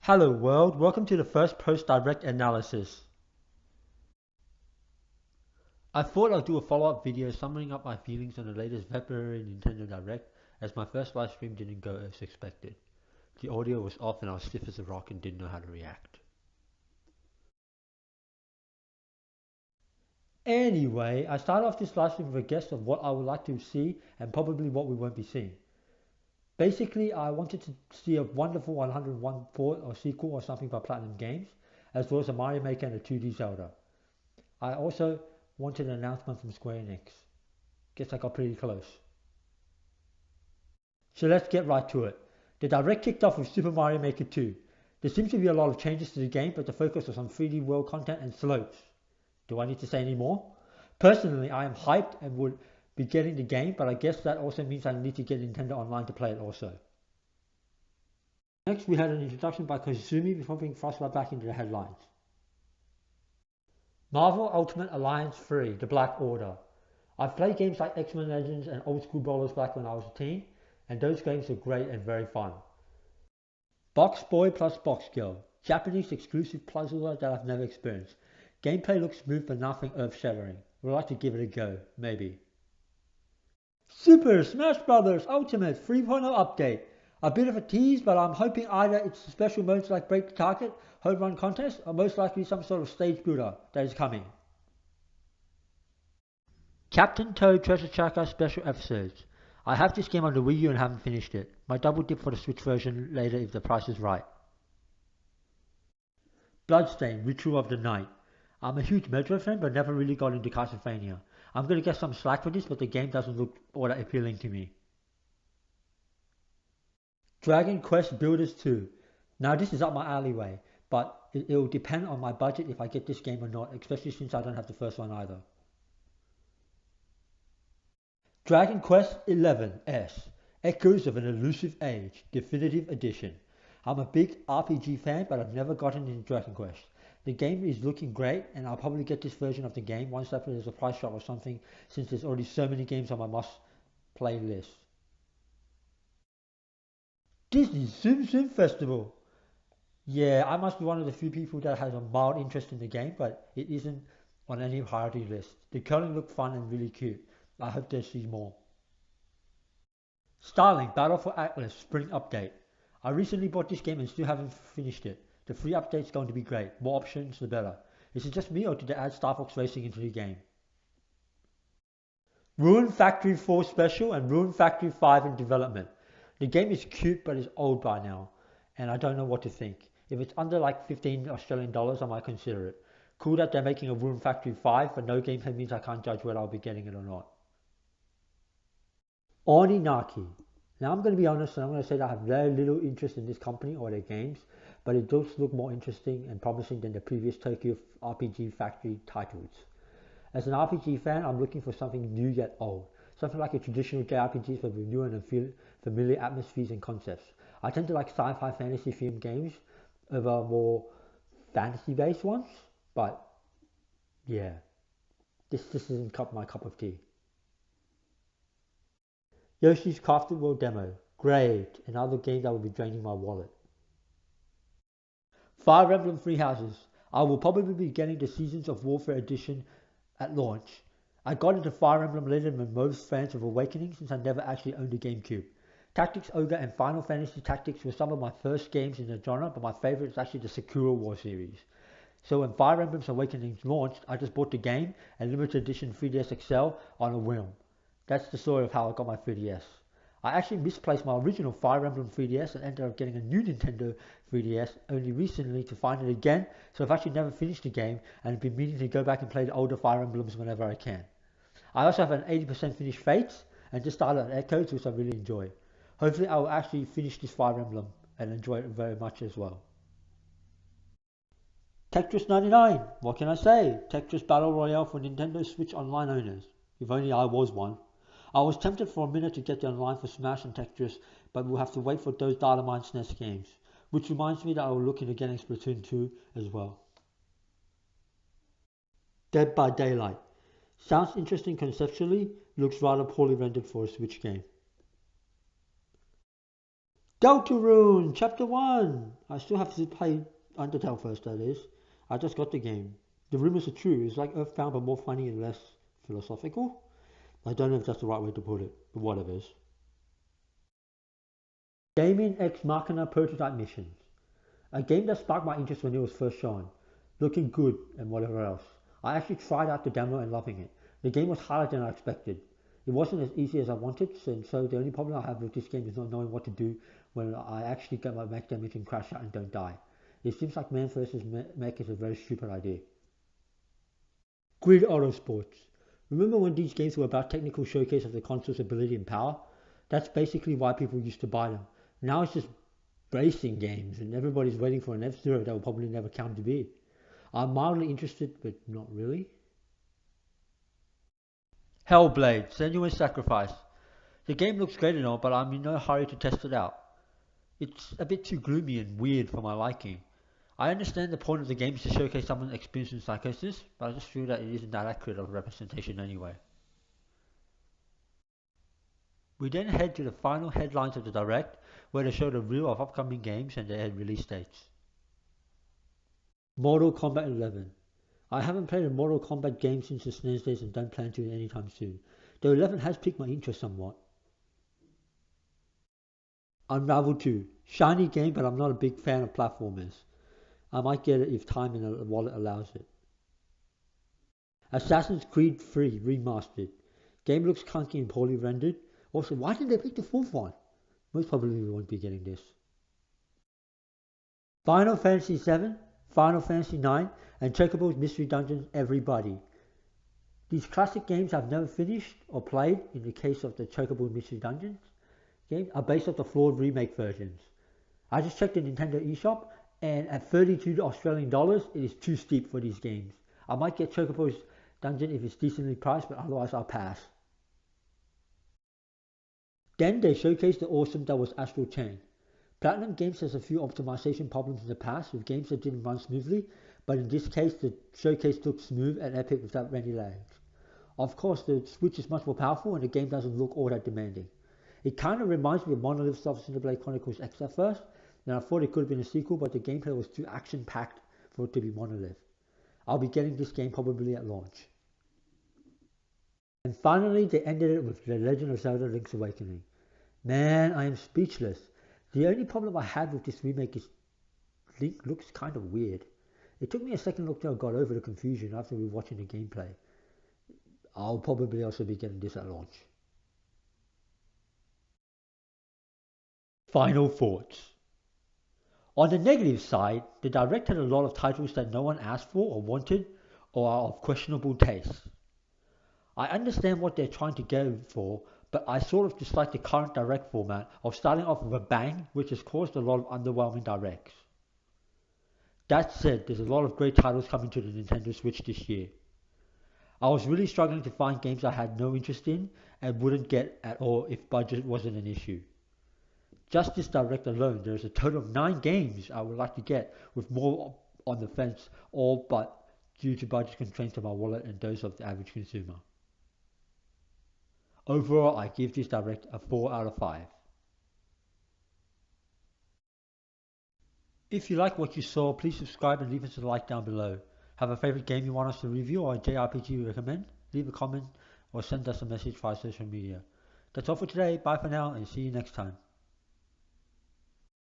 Hello world, welcome to the first post-direct analysis. I thought I'd do a follow-up video summing up my feelings on the latest February Nintendo Direct, as my first live stream didn't go as expected. The audio was off and I was stiff as a rock and didn't know how to react. Anyway, I started off this live stream with a guess of what I would like to see and probably what we won't be seeing. Basically, I wanted to see a wonderful 101 port or sequel or something by Platinum Games, as well as a Mario Maker and a 2D Zelda. I also wanted an announcement from Square Enix. Guess I got pretty close. So let's get right to it. The Direct kicked off with Super Mario Maker 2. There seems to be a lot of changes to the game, but the focus was on 3D world content and slopes. Do I need to say any more? Personally, I am hyped and would be getting the game, but I guess that also means I need to get Nintendo Online to play it also. Next, we had an introduction by Koizumi before being thrust right back into the headlines. Marvel Ultimate Alliance 3, The Black Order. I've played games like X-Men Legends and Old School Brawlers back when I was a teen, and those games were great and very fun. Box Boy plus Box Girl. Japanese exclusive puzzler that I've never experienced. Gameplay looks smooth but nothing earth-shattering. Would like to give it a go, maybe. Super Smash Bros. Ultimate 3.0 update. A bit of a tease, but I'm hoping either it's special modes like Break the Target, Home Run Contest, or most likely some sort of stage builder that is coming. Captain Toad Treasure Tracker Special Episodes. I have this game on the Wii U and haven't finished it. Might double dip for the Switch version later if the price is right. Bloodstain Ritual of the Night. I'm a huge Metro fan but never really got into Castlevania. I'm gonna get some slack for this, but the game doesn't look all that appealing to me. Dragon Quest Builders 2. Now this is up my alleyway, but it'll depend on my budget if I get this game or not, especially since I don't have the first one either. Dragon Quest XI S. Echoes of an Elusive Age, Definitive Edition. I'm a big RPG fan, but I've never gotten into Dragon Quest. The game is looking great, and I'll probably get this version of the game once there's a price drop or something, since there's already so many games on my must-play list. Disney Tsum Tsum Festival. Yeah, I must be one of the few people that has a mild interest in the game, but it isn't on any priority list. The curling looked fun and really cute. I hope they see more. Starlink Battle for Atlas Spring Update. I recently bought this game and still haven't finished it. The free update's going to be great. More options, the better. Is it just me or did they add Star Fox Racing into the game? Ruin Factory 4 Special and Ruin Factory 5 in development. The game is cute but it's old by now, and I don't know what to think. If it's under like 15 Australian dollars, I might consider it. Cool that they're making a Ruin Factory 5, but no gameplay means I can't judge whether I'll be getting it or not. Oninaki. Now I'm going to be honest and I'm going to say that I have very little interest in this company or their games, but it does look more interesting and promising than the previous Tokyo RPG Factory titles. As an RPG fan, I'm looking for something new yet old. Something like a traditional JRPGs with new and familiar atmospheres and concepts. I tend to like sci-fi fantasy themed games over more fantasy based ones, but yeah, this isn't my cup of tea. Yoshi's Crafted World demo. Great, another game that will be draining my wallet. Fire Emblem Three Houses. I will probably be getting the Seasons of Warfare edition at launch. I got into Fire Emblem later than most fans of Awakening since I never actually owned a GameCube. Tactics Ogre and Final Fantasy Tactics were some of my first games in the genre, but my favorite is actually the Sakura War series. So when Fire Emblem's Awakening launched, I just bought the game and limited edition 3DS XL on a whim. That's the story of how I got my 3DS. I actually misplaced my original Fire Emblem 3DS and ended up getting a new Nintendo 3DS only recently to find it again, so I've actually never finished the game and have been meaning to go back and play the older Fire Emblems whenever I can. I also have an 80% finished Fates and just started on Echoes, which I really enjoy. Hopefully I will actually finish this Fire Emblem and enjoy it very much as well. Tetris 99, what can I say? Tetris Battle Royale for Nintendo Switch Online owners. If only I was one. I was tempted for a minute to get the online for Smash and Tetris, but we'll have to wait for those Dynamite SNES games. Which reminds me that I will look into getting Splatoon 2 as well. Dead by Daylight. Sounds interesting conceptually, looks rather poorly rendered for a Switch game. Deltarune, Chapter 1! I still have to play Undertale first, that is. I just got the game. The rumors are true. It's like Earthbound but more funny and less philosophical. I don't know if that's the right way to put it, but whatever. Damien X Machina Prototype Missions. A game that sparked my interest when it was first shown. Looking good and whatever else. I actually tried out the demo and loving it. The game was harder than I expected. It wasn't as easy as I wanted, and so the only problem I have with this game is not knowing what to do when I actually get my mech damage and crash out and don't die. It seems like man versus mech is a very stupid idea. Grid Autosports. Remember when these games were about technical showcase of the console's ability and power? That's basically why people used to buy them. Now it's just racing games and everybody's waiting for an F-Zero that will probably never come to be. I'm mildly interested, but not really. Hellblade, Senua's Sacrifice. The game looks great and all, but I'm in no hurry to test it out. It's a bit too gloomy and weird for my liking. I understand the point of the game is to showcase someone's experience in psychosis, but I just feel that it isn't that accurate of a representation anyway. We then head to the final headlines of the Direct, where they showed a reel of upcoming games and their release dates. Mortal Kombat 11. I haven't played a Mortal Kombat game since the SNES days and don't plan to anytime soon, though 11 has piqued my interest somewhat. Unravel 2. Shiny game, but I'm not a big fan of platformers. I might get it if time and a wallet allows it. Assassin's Creed 3 Remastered. Game looks clunky and poorly rendered. Also, why didn't they pick the fourth one? Most probably we won't be getting this. Final Fantasy 7, Final Fantasy 9, and Chocobo's Mystery Dungeons Everybody. These classic games I've never finished or played, in the case of the Chocobo Mystery Dungeons games, are based off the flawed remake versions. I just checked the Nintendo eShop, and at 32 Australian dollars, it is too steep for these games. I might get Chocobo's Dungeon if it's decently priced, but otherwise I'll pass. Then they showcased the awesome that was Astral Chain. Platinum Games has a few optimization problems in the past with games that didn't run smoothly, but in this case the showcase looked smooth and epic without any lags. Of course, the Switch is much more powerful and the game doesn't look all that demanding. It kind of reminds me of Monolith Soft's Xenoblade Chronicles X at first, and I thought it could have been a sequel, but the gameplay was too action-packed for it to be Monolith. I'll be getting this game probably at launch. And finally, they ended it with The Legend of Zelda Link's Awakening. Man, I am speechless. The only problem I had with this remake is Link looks kind of weird. It took me a second look till I got over the confusion after rewatching the gameplay. I'll probably also be getting this at launch. Final thoughts. On the negative side, the Direct had a lot of titles that no one asked for or wanted or are of questionable taste. I understand what they're trying to go for, but I sort of dislike the current Direct format of starting off with a bang, which has caused a lot of underwhelming Directs. That said, there's a lot of great titles coming to the Nintendo Switch this year. I was really struggling to find games I had no interest in and wouldn't get at all if budget wasn't an issue. Just this Direct alone, there's a total of 9 games I would like to get, with more on the fence, all but due to budget constraints of my wallet and those of the average consumer. Overall, I give this Direct a 4 out of 5. If you like what you saw, please subscribe and leave us a like down below. Have a favorite game you want us to review or a JRPG you recommend? Leave a comment or send us a message via social media. That's all for today. Bye for now and see you next time.